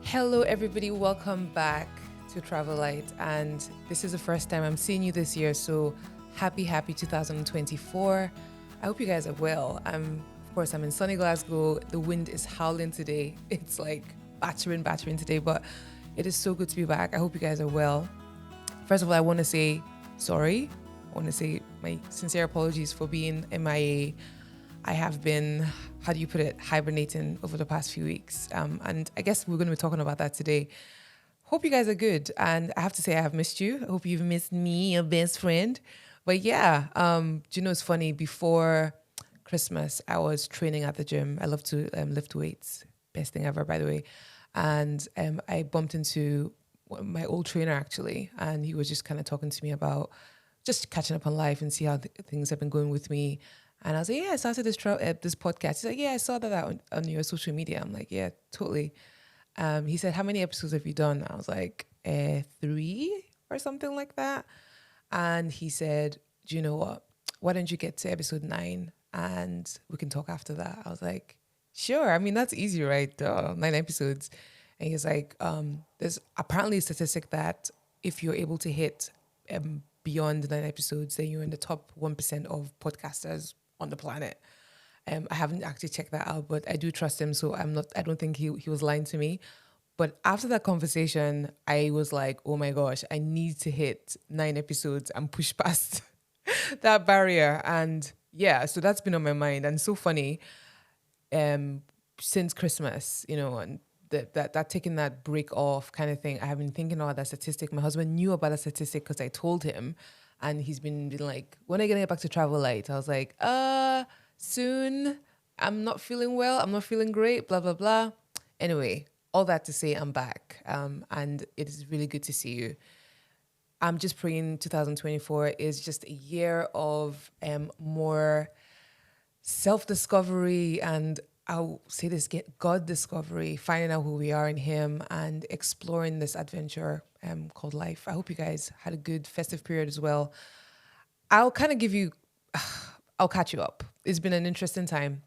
Hello, everybody. Welcome back to Travel Light. And this is the first time I'm seeing you this year. So happy 2024. I hope you guys are well. Of course, I'm in sunny Glasgow. The wind is howling today. It's like battering today, but it is so good to be back. I hope you guys are well. First of all, I want to say sorry. I want to say my sincere apologies for being MIA. I have been, how do you put it, hibernating over the past few weeks. And I guess we're going to be talking about that today. Hope you guys are good. And I have to say, I have missed you. I hope you've missed me, your best friend. But yeah, do you know, it's funny. Before Christmas, I was training at the gym. I love to lift weights. Best thing ever, by the way. And I bumped into my old trainer, actually. And he was just kind of talking to me about just catching up on life and see how things have been going with me. And I was like, yeah, I started this podcast. He's like, yeah, I saw that on your social media. I'm like, yeah, totally. He said, how many episodes have you done? I was like, 3 or something like that. And he said, do you know what? Why don't you get to episode 9 and we can talk after that? I was like, sure. I mean, that's easy, right? Duh, 9 episodes. And he's like, there's apparently a statistic that if you're able to hit beyond 9 episodes, then you're in the top 1% of podcasters on the planet. I haven't actually checked that out, but I do trust him, so I don't think he was lying to me. But after that conversation, I was like, oh my gosh, I need to hit 9 episodes and push past that barrier. And yeah, so that's been on my mind. And so funny, since Christmas, and that taking that break off kind of thing, I have been thinking about that statistic. My husband knew about that statistic because I told him, and he's been like, when are you gonna get back to Travel Light? I was like, soon. I'm not feeling well. I'm not feeling great. Blah blah blah. Anyway, all that to say, I'm back, and it is really good to see you. I'm just praying 2024 is just a year of more self-discovery, and I'll say this, get God discovery, finding out who we are in him and exploring this adventure called life. I hope you guys had a good festive period as well. I'll kind of give you I'll catch you up. It's been an interesting time.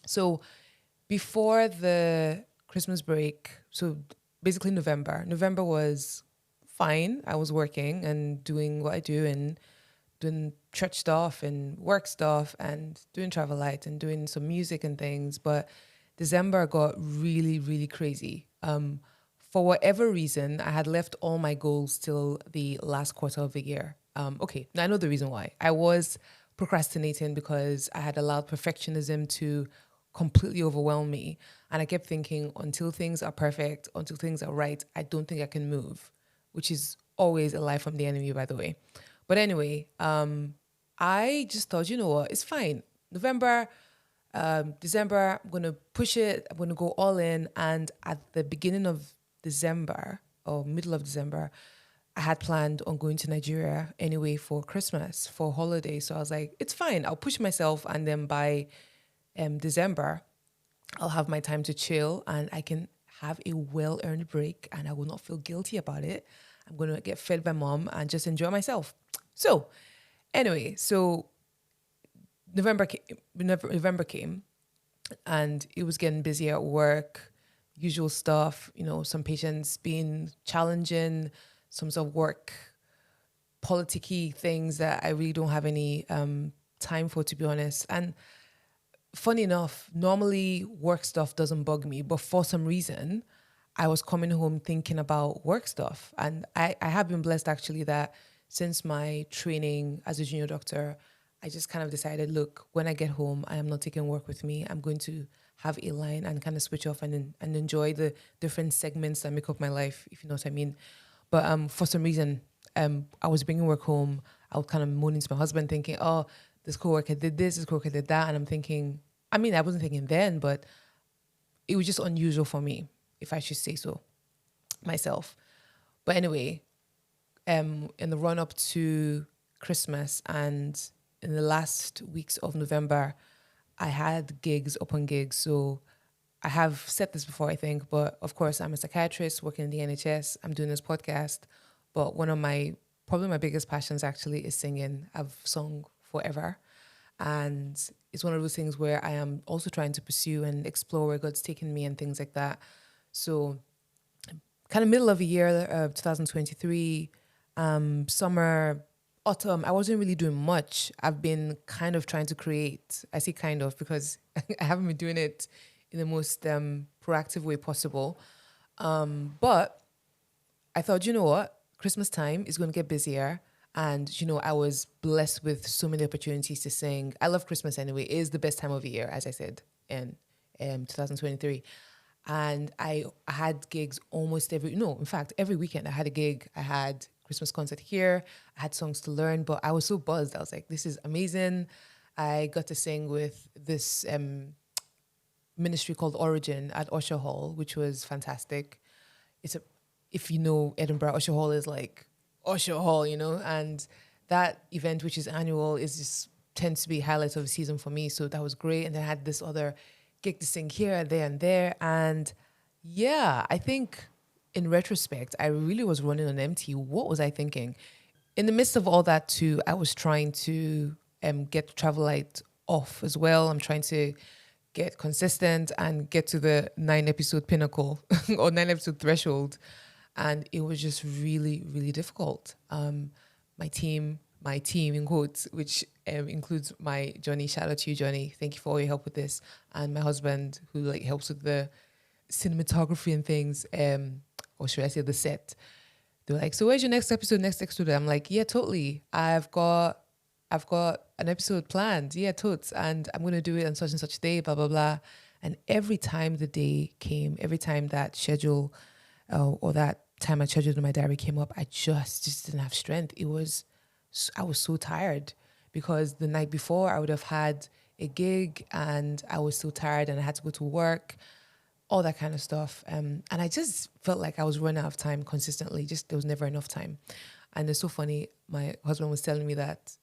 So before the Christmas break, so basically November was fine. I was working and doing what I do and doing church stuff and work stuff and doing Travel Light and doing some music and things. But December got really crazy. For whatever reason, I had left all my goals till the last quarter of the year. Okay, now I know the reason why. I was procrastinating because I had allowed perfectionism to completely overwhelm me. And I kept thinking, until things are perfect, until things are right, I don't think I can move, which is always a lie from the enemy, by the way. But anyway, I just thought, you know what, it's fine. November, December, I'm going to push it. I'm going to go all in. And at the beginning of December or middle of December, I had planned on going to Nigeria anyway for Christmas, for holiday. So I was like, it's fine. I'll push myself. And then by December, I'll have my time to chill and I can have a well-earned break and I will not feel guilty about it. I'm going to get fed by mom and just enjoy myself. So anyway, so November came and it was getting busy at work, usual stuff, some patients being challenging, some sort of work, politicky things that I really don't have any time for, to be honest. And funny enough, normally work stuff doesn't bug me, but for some reason, I was coming home thinking about work stuff. And I have been blessed actually that since my training as a junior doctor, I just kind of decided, look, when I get home, I am not taking work with me. I'm going to have a line and kind of switch off and enjoy the different segments that make up my life, if you know what I mean. But for some reason, I was bringing work home. I was kind of moaning to my husband thinking, oh, this coworker did this coworker did that. And I'm thinking, I mean, I wasn't thinking then, but it was just unusual for me, if I should say so myself. But anyway, in the run up to Christmas and in the last weeks of November, I had gigs upon gigs. So I have said this before, I think, but of course, I'm a psychiatrist working in the NHS. I'm doing this podcast. But one of probably my biggest passions actually is singing. I've sung forever. And it's one of those things where I am also trying to pursue and explore where God's taken me and things like that. So kind of middle of the year, 2023, summer, autumn, I wasn't really doing much. I've been kind of trying to create. I say kind of because I haven't been doing it in the most proactive way possible. But I thought, you know what? Christmas time is going to get busier. And, I was blessed with so many opportunities to sing. I love Christmas anyway. It is the best time of the year, as I said, in 2023. And I had gigs almost no, in fact, every weekend I had a gig. I had Christmas concert here. I had songs to learn, but I was so buzzed. I was like, this is amazing. I got to sing with this ministry called Origin at Usher Hall, which was fantastic. If you know Edinburgh, Usher Hall is like Usher Hall, and that event, which is annual, is just tends to be highlights of the season for me. So that was great. And then I had this other gig to sing here, there, and there. And yeah, I think in retrospect, I really was running on empty. What was I thinking? In the midst of all that too, I was trying to get Travel Light off as well. I'm trying to get consistent and get to the 9-episode pinnacle or 9-episode threshold. And it was just really, really difficult. My team in quotes, which includes my Johnny. Shout out to you, Johnny. Thank you for all your help with this. And my husband, who like helps with the cinematography and things, or should I say the set. They were like, so where's your next episode? I'm like, yeah, totally. I've got an episode planned. Yeah, totes. And I'm going to do it on such and such day, blah, blah, blah. And every time the day came, every time that schedule or that time I scheduled in my diary came up, I just didn't have strength. I was so tired because the night before I would have had a gig and I was so tired and I had to go to work, all that kind of stuff. And I just felt like I was running out of time consistently. Just there was never enough time. And it's so funny. My husband was telling me that,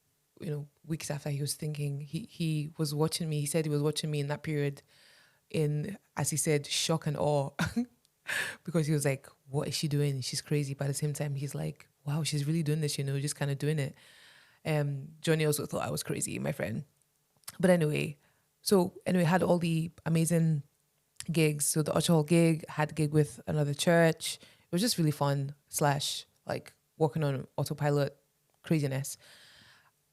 weeks after he was thinking, he was watching me. He said he was watching me in that period in, as he said, shock and awe. Because he was like, what is she doing? She's crazy. But at the same time, he's like, wow, she's really doing this, just kind of doing it. Johnny also thought I was crazy, my friend. But anyway, had all the amazing gigs. So the Usher Hall gig, had a gig with another church. It was just really fun / like working on autopilot craziness.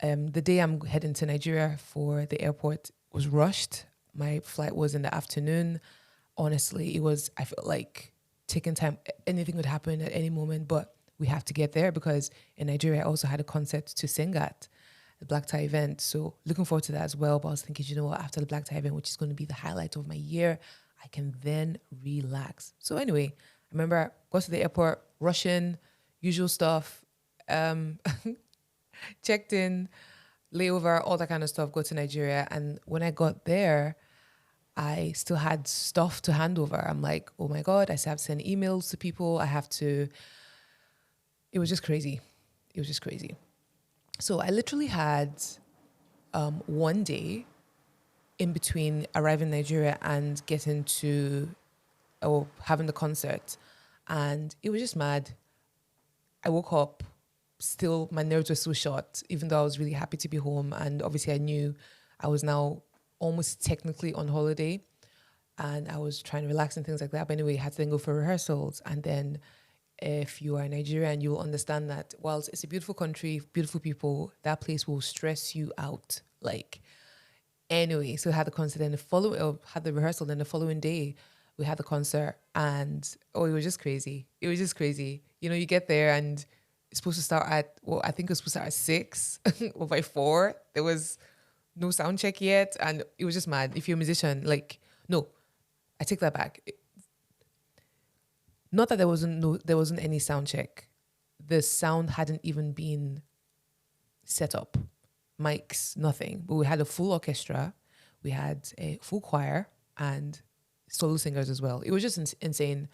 The day I'm heading to Nigeria for the airport was rushed. My flight was in the afternoon. Honestly, I felt like taking time. Anything could happen at any moment, but we have to get there because in Nigeria, I also had a concert to sing at the Black Tie event. So looking forward to that as well. But I was thinking, what, after the Black Tie event, which is going to be the highlight of my year, I can then relax. So anyway, I remember I got to the airport, rushing, usual stuff, checked in, layover, all that kind of stuff, go to Nigeria. And when I got there, I still had stuff to hand over. I'm like, oh my God, I still have to send emails to people. It was just crazy. So I literally had one day in between arriving in Nigeria and having the concert. And it was just mad. I woke up, still my nerves were so shot, even though I was really happy to be home. And obviously I knew I was now almost technically on holiday and I was trying to relax and things like that. But anyway, I had to then go for rehearsals. And then if you are Nigerian, you will understand that whilst it's a beautiful country, beautiful people, that place will stress you out. Anyway, so I had the concert and had the rehearsal. Then the following day, we had the concert and it was just crazy. You get there and it's supposed to start I think it was supposed to start at 6 or by 4. There was no sound check yet. And it was just mad. If you're a musician, no, I take that back. Not that there wasn't any sound check. The sound hadn't even been set up. Mics, nothing. But we had a full orchestra. We had a full choir and solo singers as well. It was just insane.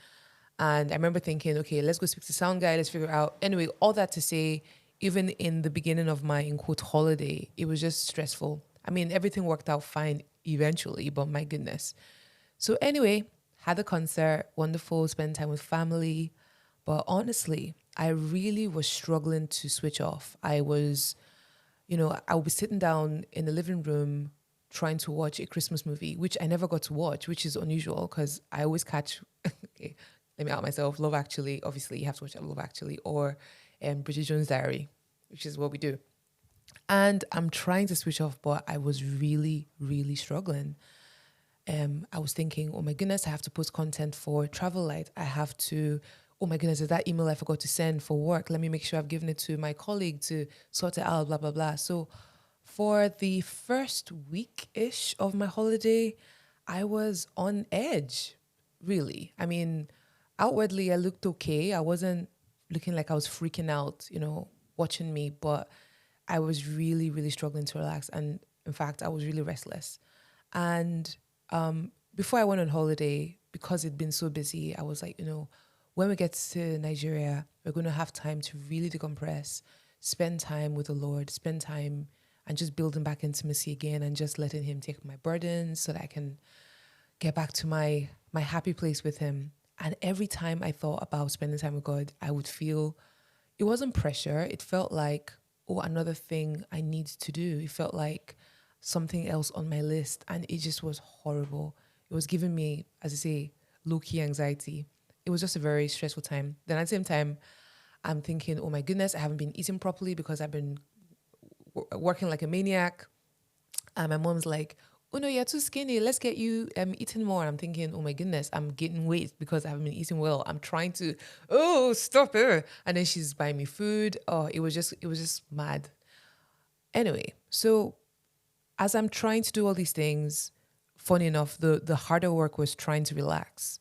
And I remember thinking, okay, let's go speak to the sound guy. Let's figure out. Anyway, all that to say, even in the beginning of my, in quote, holiday, it was just stressful. I mean, everything worked out fine eventually, but my goodness. So anyway, had a concert, wonderful, spend time with family. But honestly, I really was struggling to switch off. I was, I would be sitting down in the living room trying to watch a Christmas movie, which I never got to watch, which is unusual because I always catch, okay, let me out myself. Love Actually, obviously you have to watch Love Actually, or Bridget Jones' Diary, which is what we do. And I'm trying to switch off, but I was really, really struggling. I was thinking, oh my goodness, I have to post content for Travel Light. I have to, oh my goodness, is that email I forgot to send for work? Let me make sure I've given it to my colleague to sort it out, blah, blah, blah. So for the first week-ish of my holiday, I was on edge, really. I mean, outwardly, I looked okay. I wasn't looking like I was freaking out, watching me, but I was really, really struggling to relax. And in fact, I was really restless. And before I went on holiday, because it'd been so busy, I was like, when we get to Nigeria, we're going to have time to really decompress, spend time with the Lord, spend time and just building back intimacy again and just letting him take my burdens so that I can get back to my happy place with him. And every time I thought about spending time with God, I would feel it wasn't pressure. It felt like, oh, another thing I need to do. It felt like something else on my list. And it just was horrible. It was giving me, as I say, low-key anxiety. It was just a very stressful time. Then at the same time, I'm thinking, oh my goodness, I haven't been eating properly because I've been working like a maniac. And my mom's like, oh no, you're too skinny. Let's get you eating more. And I'm thinking, oh my goodness, I'm getting weight because I haven't been eating well. I'm trying to, stop her. And then she's buying me food. Oh, it was just mad. Anyway, so as I'm trying to do all these things, funny enough, the harder work was trying to relax.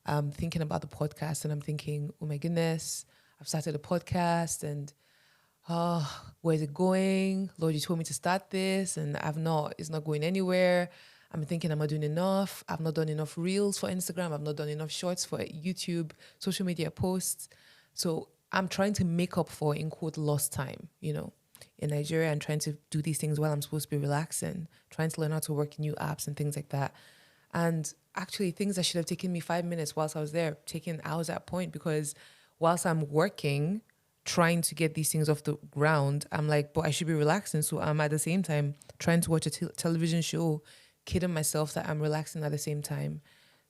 I'm thinking about the podcast and I'm thinking, oh my goodness, I've started a podcast and where's it going? Lord, you told me to start this and it's not going anywhere. I'm thinking, am I doing enough? I've not done enough reels for Instagram. I've not done enough shorts for YouTube, social media posts. So I'm trying to make up for, in quote, lost time, in Nigeria and trying to do these things while I'm supposed to be relaxing, trying to learn how to work new apps and things like that. And actually things that should have taken me 5 minutes whilst I was there, taking hours at point because whilst I'm working, trying to get these things off the ground, I'm like, but I should be relaxing. So I'm at the same time trying to watch a television show, kidding myself that I'm relaxing at the same time.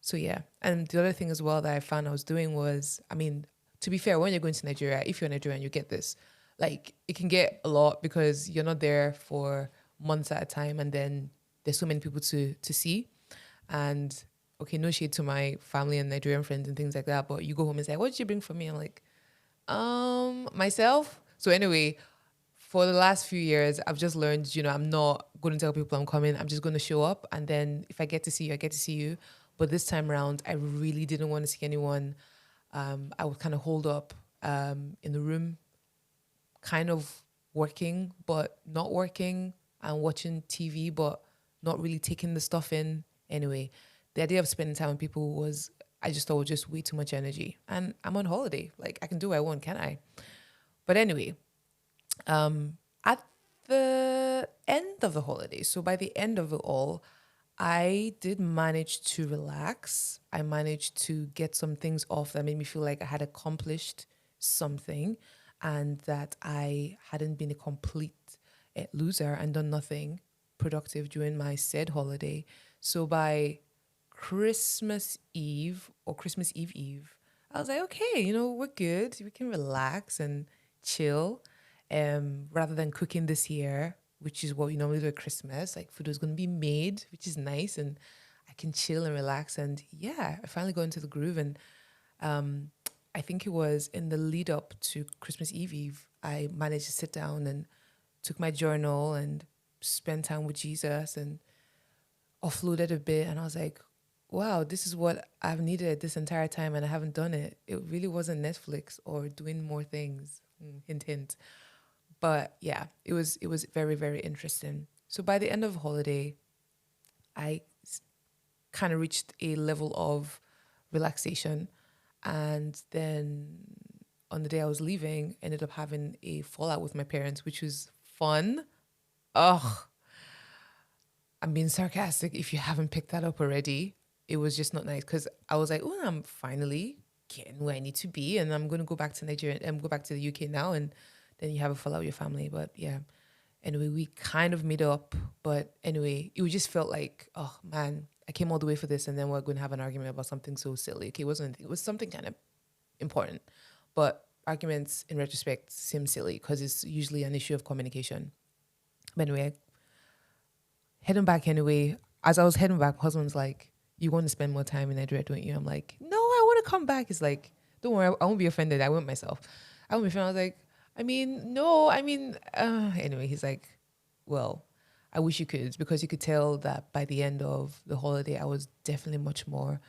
So yeah. And the other thing as well that I found I was doing was, I mean, to be fair, when you're going to Nigeria, if you're Nigerian, you get this. Like it can get a lot because you're not there for months at a time and then there's so many people to see. And okay, no shade to my family and Nigerian friends and things like that, but you go home and say, what did you bring for me? I'm like, myself. So anyway, for the last few years, I've just learned, I'm not going to tell people I'm coming. I'm just going to show up. And then if I get to see you, I get to see you. But this time around, I really didn't want to see anyone. I would kind of hold up in the room, kind of working, but not working and watching TV, but not really taking the stuff in. Anyway, the idea of spending time with people was, I just thought was just way too much energy. And I'm on holiday. Like I can do what I want, can't I? But anyway, at the end of the holiday, so by the end of it all, I did manage to relax. I managed to get some things off that made me feel like I had accomplished something and that I hadn't been a complete loser and done nothing productive during my said holiday. So by Christmas Eve or Christmas Eve, I was like, okay, we're good. We can relax and chill. Rather than cooking this year, which is what we normally do at Christmas, like food was going to be made, which is nice. And I can chill and relax. And yeah, I finally got into the groove. And I think it was in the lead up to Christmas Eve, I managed to sit down and took my journal and spent time with Jesus and offloaded a bit. And I was like, wow, this is what I've needed this entire time and I haven't done it. It really wasn't Netflix or doing more things. Hint, hint. But yeah, it was very, very interesting. So by the end of the holiday, I kind of reached a level of relaxation. And then on the day I was leaving, ended up having a fallout with my parents, which was fun. Ugh. I'm being sarcastic if you haven't picked that up already. It was just not nice because I was like, oh, I'm finally getting where I need to be and I'm going to go back to Nigeria and go back to the UK now. And then you have a fallout with your family. But yeah, anyway, we kind of made up. But anyway, it just felt like, oh man, I came all the way for this, and then we're going to have an argument about something so silly. Okay, it was something kind of important, but arguments in retrospect seem silly because it's usually an issue of communication. But anyway, heading back anyway. As I was heading back, my husband's like, "You want to spend more time in Nigeria, don't you?" I'm like, "No, I want to come back." It's like, "Don't worry, I won't be offended. I went myself. I won't be offended." I was like, "I mean, no, I mean." Anyway, he's like, "Well, I wish you could because you could tell that by the end of the holiday, I was definitely much more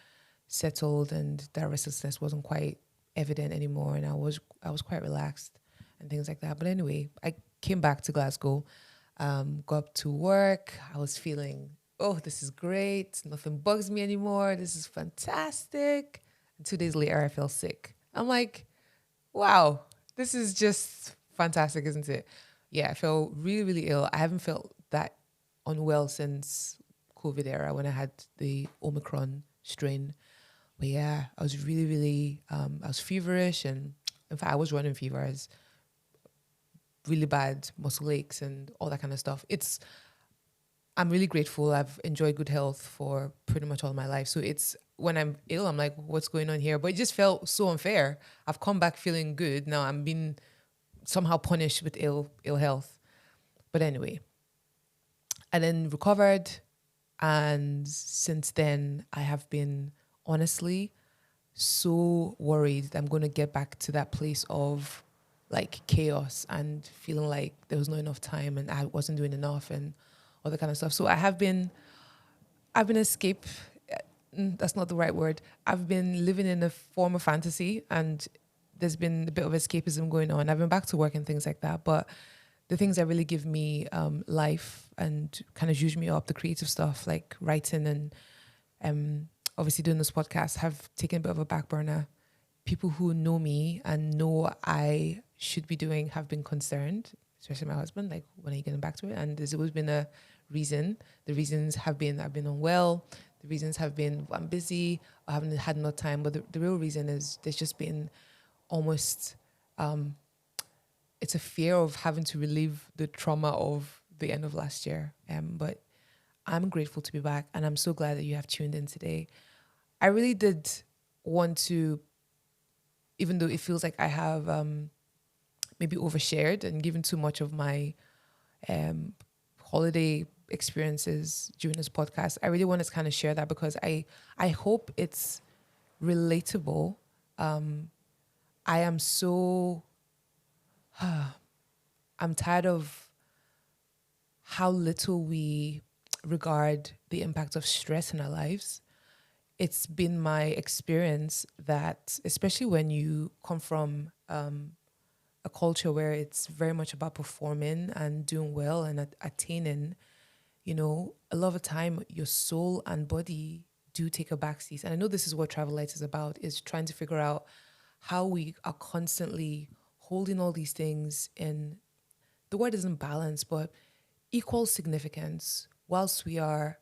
settled, and that restlessness wasn't quite evident anymore, and I was quite relaxed and things like that." But anyway, I came back to Glasgow, got up to work. I was feeling, oh, this is great. Nothing bugs me anymore. This is fantastic. And 2 days later, I feel sick. I'm like, wow, this is just fantastic, isn't it? Yeah, I felt really, really ill. I haven't felt that unwell since COVID era when I had the Omicron strain. But yeah, I was really, really, I was feverish, and in fact, I was running fevers, really bad muscle aches and all that kind of stuff. I'm really grateful. I've enjoyed good health for pretty much all my life. So it's when I'm ill, I'm like, what's going on here? But it just felt so unfair. I've come back feeling good. Now I'm being somehow punished with ill health. But anyway, I then recovered, and since then I have been honestly so worried that I'm going to get back to that place of like chaos and feeling like there was not enough time and I wasn't doing enough and all that kind of stuff. So I've been escape. That's not the right word. I've been living in a form of fantasy, and there's been a bit of escapism going on. I've been back to work and things like that, but the things that really give me life and kind of juice me up, the creative stuff like writing and obviously doing this podcast, have taken a bit of a back burner. People who know me and know what I should be doing have been concerned, especially my husband, like, when are you getting back to it? And there's always been a reason. The reasons have been I've been unwell. The reasons have been I'm busy, I haven't had enough time. But the real reason is there's just been almost, it's a fear of having to relive the trauma of the end of last year. But I'm grateful to be back, and I'm so glad that you have tuned in today. I really did want to, even though it feels like I have maybe overshared and given too much of my holiday experiences during this podcast, I really wanted to kind of share that because I hope it's relatable. I am so I'm tired of how little we regard the impact of stress in our lives. It's been my experience that, especially when you come from a culture where it's very much about performing and doing well and attaining, a lot of the time your soul and body do take a backseat. And I know this is what Travel Light is about, is trying to figure out how we are constantly holding all these things in, the word isn't balance, but equal significance, whilst we are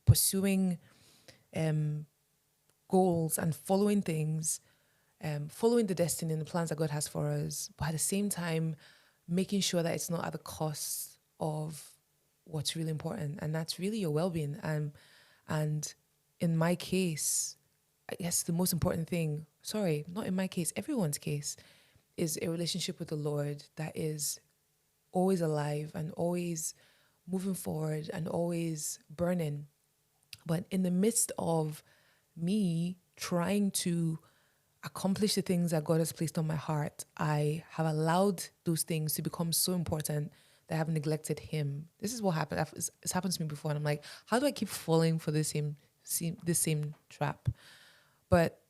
pursuing goals and following things, following the destiny and the plans that God has for us, but at the same time, making sure that it's not at the cost of what's really important, and that's really your well-being. And in my case, I guess the most important thing, sorry, not in my case, everyone's case, is a relationship with the Lord that is always alive and always moving forward and always burning. But in the midst of me trying to accomplish the things that God has placed on my heart, I have allowed those things to become so important that I have neglected Him. This is what happened. It's happened to me before, and I'm like, how do I keep falling for this same trap? But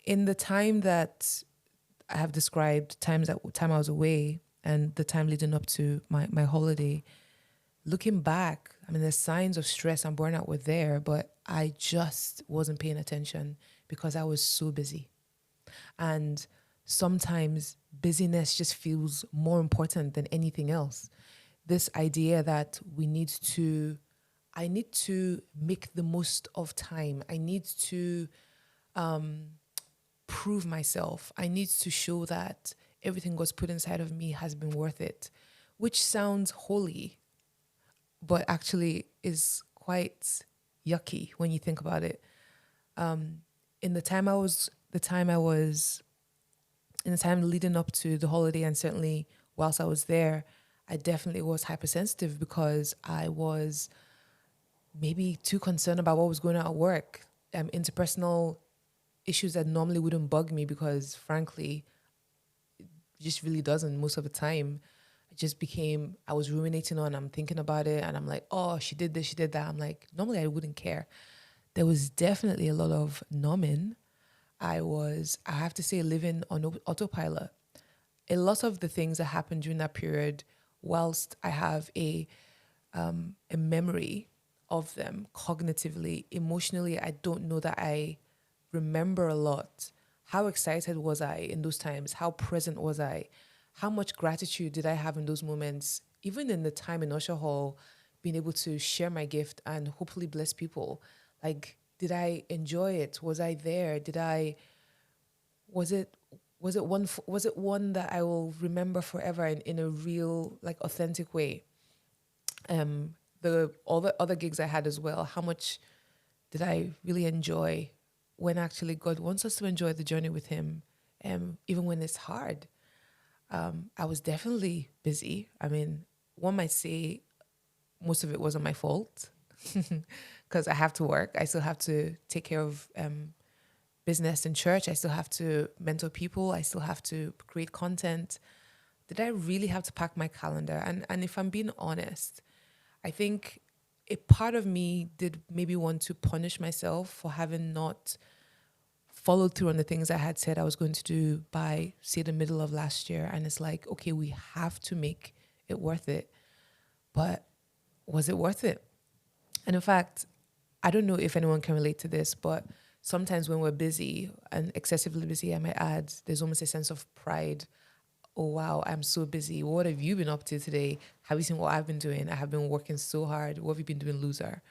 in the time that I have described, time I was away and the time leading up to my holiday, looking back, I mean, the signs of stress and burnout were there, but I just wasn't paying attention because I was so busy. And sometimes busyness just feels more important than anything else. This idea that I need to make the most of time. I need to prove myself. I need to show that everything God's put inside of me has been worth it, which sounds holy, but actually is quite yucky when you think about it. In the time leading up to the holiday, and certainly whilst I was there, I definitely was hypersensitive because I was maybe too concerned about what was going on at work. Interpersonal issues that normally wouldn't bug me because, frankly, it just really doesn't most of the time. It just became, I was ruminating on, I'm thinking about it, and I'm like, oh, she did this, she did that. I'm like, normally I wouldn't care. There was definitely a lot of numbing. I have to say, living on autopilot. A lot of the things that happened during that period, whilst I have a memory of them cognitively, emotionally, I don't know that I remember a lot. How excited was I in those times? How present was I? How much gratitude did I have in those moments? Even in the time in Usher Hall, being able to share my gift and hopefully bless people. Like, did I enjoy it? Was I there? Was it was it one that I will remember forever in a real, like, authentic way? The all the other gigs I had as well, how much did I really enjoy when actually God wants us to enjoy the journey with Him, even when it's hard? I was definitely busy. I mean, one might say most of it wasn't my fault because I have to work. I still have to take care of business in church. I still have to mentor people. I still have to create content. Did I really have to pack my calendar? And if I'm being honest, I think a part of me did maybe want to punish myself for having not followed through on the things I had said I was going to do by, say, the middle of last year. And it's like, okay, we have to make it worth it. But was it worth it? And in fact, I don't know if anyone can relate to this, but sometimes when we're busy and excessively busy, I might add, there's almost a sense of pride. Oh, wow, I'm so busy. What have you been up to today? Have you seen what I've been doing? I have been working so hard. What have you been doing, loser?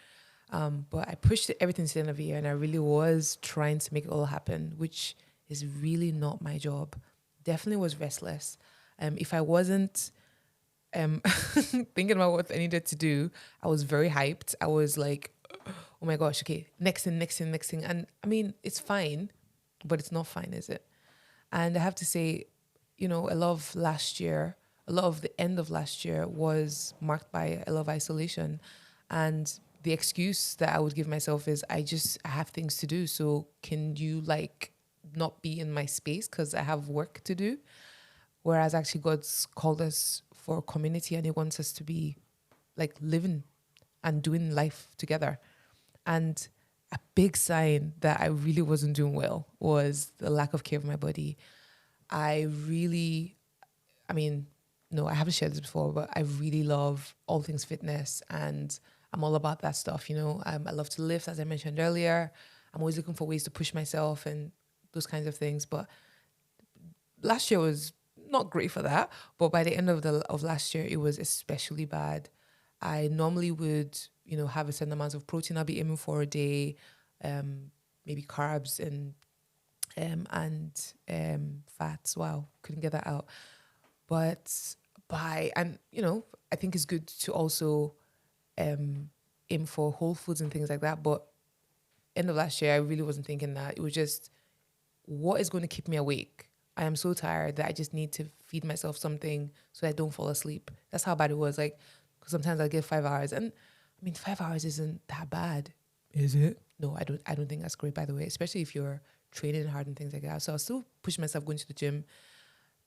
But I pushed everything to the end of the year, and I really was trying to make it all happen, which is really not my job. Definitely was restless. If I wasn't thinking about what I needed to do, I was very hyped. I was like, oh my gosh, okay, next thing, next thing, next thing. And I mean, it's fine, but it's not fine, is it? And I have to say, a lot of last year, a lot of the end of last year was marked by a lot of isolation. And the excuse that I would give myself is I have things to do. So can you, like, not be in my space because I have work to do? Whereas actually God's called us for community and He wants us to be, like, living and doing life together. And a big sign that I really wasn't doing well was the lack of care of my body. I mean, no, I haven't shared this before, but I really love all things fitness, and I'm all about that stuff. I love to lift, as I mentioned earlier. I'm always looking for ways to push myself and those kinds of things. But last year was not great for that. But by the end of last year, it was especially bad. I normally would, have a certain amount of protein I'll be aiming for a day, maybe carbs and fats. Wow, couldn't get that out. But I think it's good to also aim for whole foods and things like that. But end of last year, I really wasn't thinking that. It was just, what is going to keep me awake? I am so tired that I just need to feed myself something so I don't fall asleep. That's how bad it was. Like, because sometimes I get 5 hours, and I mean, 5 hours isn't that bad. Is it? No, I don't think that's great, by the way, especially if you're training hard and things like that. So I was still pushing myself going to the gym,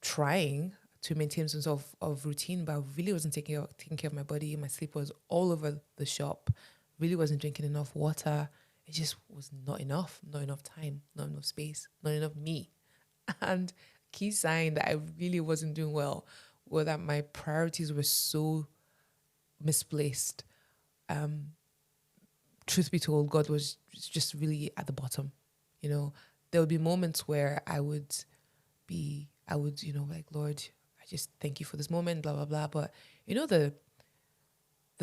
trying to maintain some sort of routine, but I really wasn't taking care of my body. My sleep was all over the shop. Really wasn't drinking enough water. It just was not enough time, not enough space, not enough me. And key sign that I really wasn't doing well was that my priorities were so misplaced. Truth be told, God was just really at the bottom. There would be moments where I would, like, Lord, I just thank you for this moment, blah, blah, blah. But the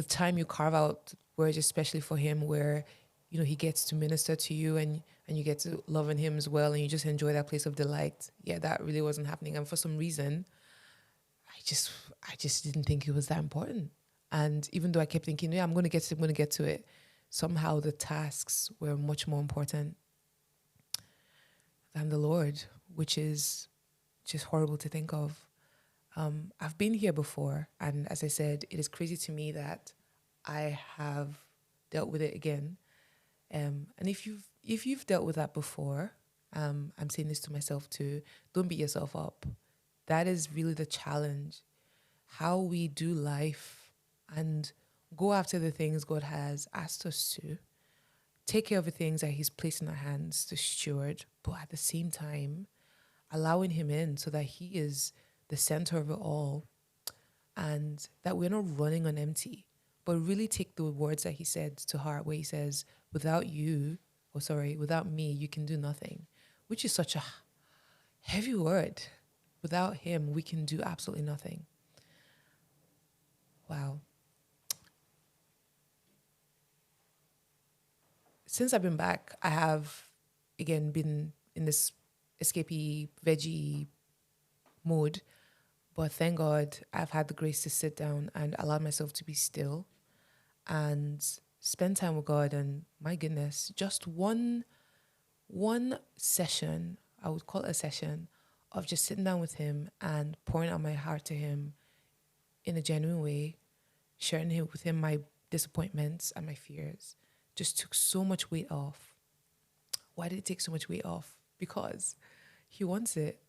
time you carve out where it's especially for Him, where, He gets to minister to you and you get to love in Him as well, and you just enjoy that place of delight. Yeah, that really wasn't happening. And for some reason, I just didn't think it was that important. And even though I kept thinking, yeah, I'm going to get to it. somehow the tasks were much more important than the Lord, which is just horrible to think of. I've been here before, and as I said, it is crazy to me that I have dealt with it again. And if you've dealt with that before, I'm saying this to myself too. Don't beat yourself up. That is really the challenge. How we do life and go after the things God has asked us to. Take care of the things that He's placed in our hands to steward, but at the same time, allowing Him in so that He is the center of it all and that we're not running on empty, but really take the words that He said to heart, where He says, without me, you can do nothing, which is such a heavy word. Without Him, we can do absolutely nothing. Wow. Since I've been back, I have, again, been in this escapee, veggie mode. But thank God I've had the grace to sit down and allow myself to be still and spend time with God. And my goodness, just one session, I would call it a session, of just sitting down with Him and pouring out my heart to Him in a genuine way, sharing with Him my disappointments and my fears, just took so much weight off. Why did it take so much weight off? Because He wants it.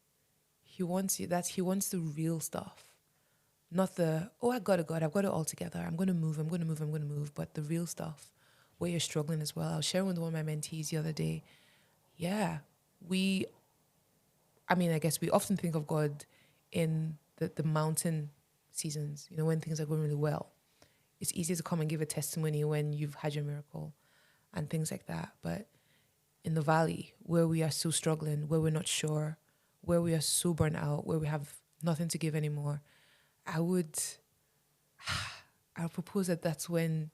He wants it. He wants the real stuff. Not the, oh, I've got it all together. I'm going to move. But the real stuff where you're struggling as well. I was sharing with one of my mentees the other day. Yeah, I guess we often think of God in the mountain seasons, when things are going really well. It's easy to come and give a testimony when you've had your miracle and things like that. But in the valley, where we are so struggling, where we're not sure, where we are so burnt out, where we have nothing to give anymore, I would propose that that's when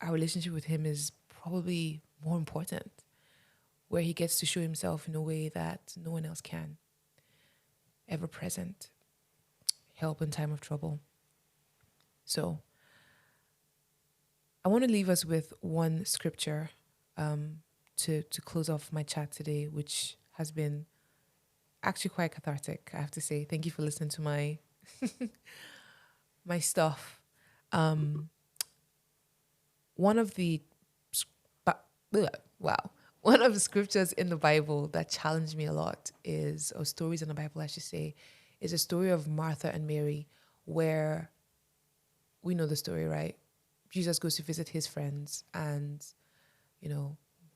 our relationship with Him is probably more important, where He gets to show Himself in a way that no one else can. Ever present, help in time of trouble. So I want to leave us with one scripture to close off my chat today, which has been actually quite cathartic, I have to say. Thank you for listening to my my stuff. One of the scriptures in the Bible that challenged me a lot or stories in the Bible, I should say, is a story of Martha and Mary, where we know the story, right? Jesus goes to visit His friends, and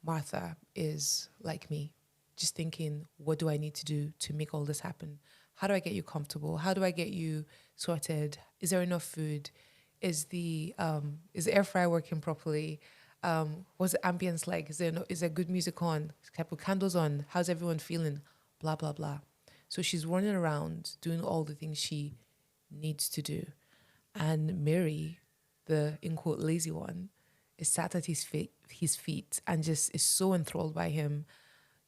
Martha is like me, just thinking, what do I need to do to make all this happen? How do I get you comfortable? How do I get you sorted? Is there enough food? Is the air fryer working properly? What's the ambience like? Is there good music on? Can I put candles on? How's everyone feeling? Blah, blah, blah. So she's running around doing all the things she needs to do. And Mary, the, in quote, lazy one, is sat at his feet and just is so enthralled by Him,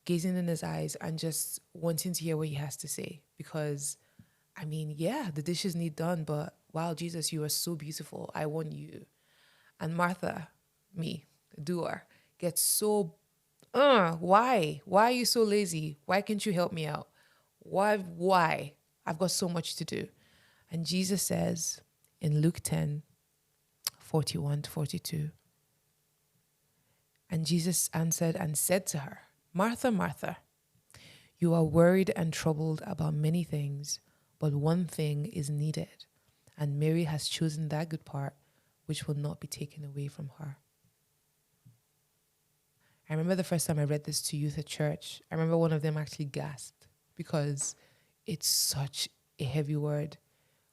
gazing in His eyes and just wanting to hear what He has to say. Because, the dishes need done, but wow, Jesus, you are so beautiful. I want you. And Martha, me, the doer, gets so, why? Why are you so lazy? Why can't you help me out? Why? I've got so much to do. And Jesus says in Luke 10:41-42, and Jesus answered and said to her, Martha, Martha, you are worried and troubled about many things, but one thing is needed, and Mary has chosen that good part which will not be taken away from her. I remember the first time I read this to youth at church, I remember one of them actually gasped because it's such a heavy word.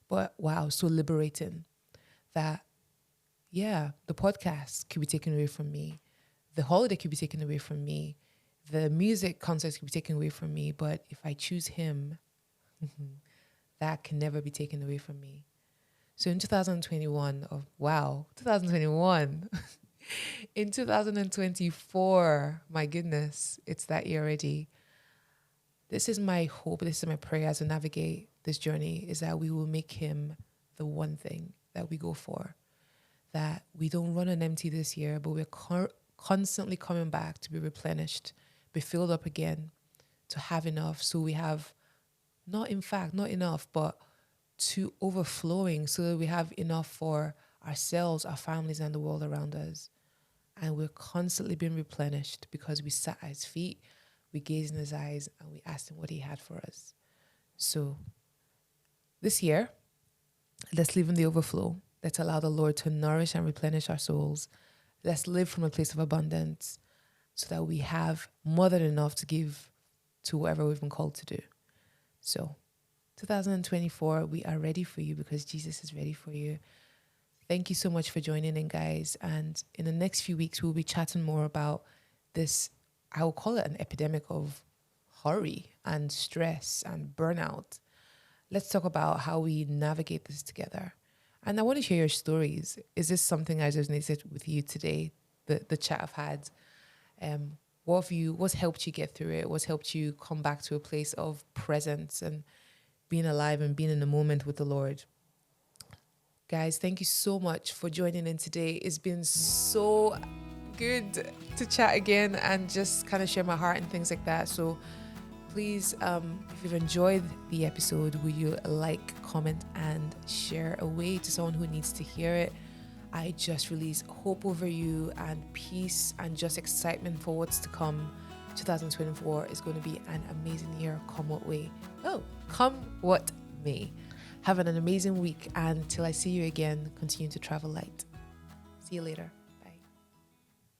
But wow, so liberating that, the podcast could be taken away from me. The holiday could be taken away from me. The music concerts could be taken away from me. But if I choose Him, that can never be taken away from me. So in 2021, in 2024, my goodness, it's that year already. This is my hope, this is my prayer as we navigate this journey, is that we will make Him the one thing that we go for. that we don't run on empty this year, but we're constantly coming back to be replenished, be filled up again, to have enough. So we have not enough, but to overflowing, so that we have enough for ourselves, our families, and the world around us. And we're constantly being replenished because we sat at his feet, we gazed in his eyes, and we asked him what he had for us. So this year, let's live in the overflow. Let's allow the Lord to nourish and replenish our souls. Let's live from a place of abundance so that we have more than enough to give to whatever we've been called to do. So 2024, we are ready for you because Jesus is ready for you. Thank you so much for joining in, guys. And in the next few weeks, we'll be chatting more about this, I will call it an epidemic of hurry and stress and burnout. Let's talk about how we navigate this together. And I want to hear your stories. Is this something I resonated with you today, the chat I've had? What's helped you get through it? What's helped you come back to a place of presence and being alive and being in the moment with the Lord? Guys, thank you so much for joining in today. It's been so good to chat again and just kind of share my heart and things like that. So please, if you've enjoyed the episode, will you like, comment, and share away to someone who needs to hear it? I just release hope over you and peace and just excitement for what's to come. 2024 is going to be an amazing year, come what way. Oh, come what may. Have an amazing week, and till I see you again, continue to travel light. See you later.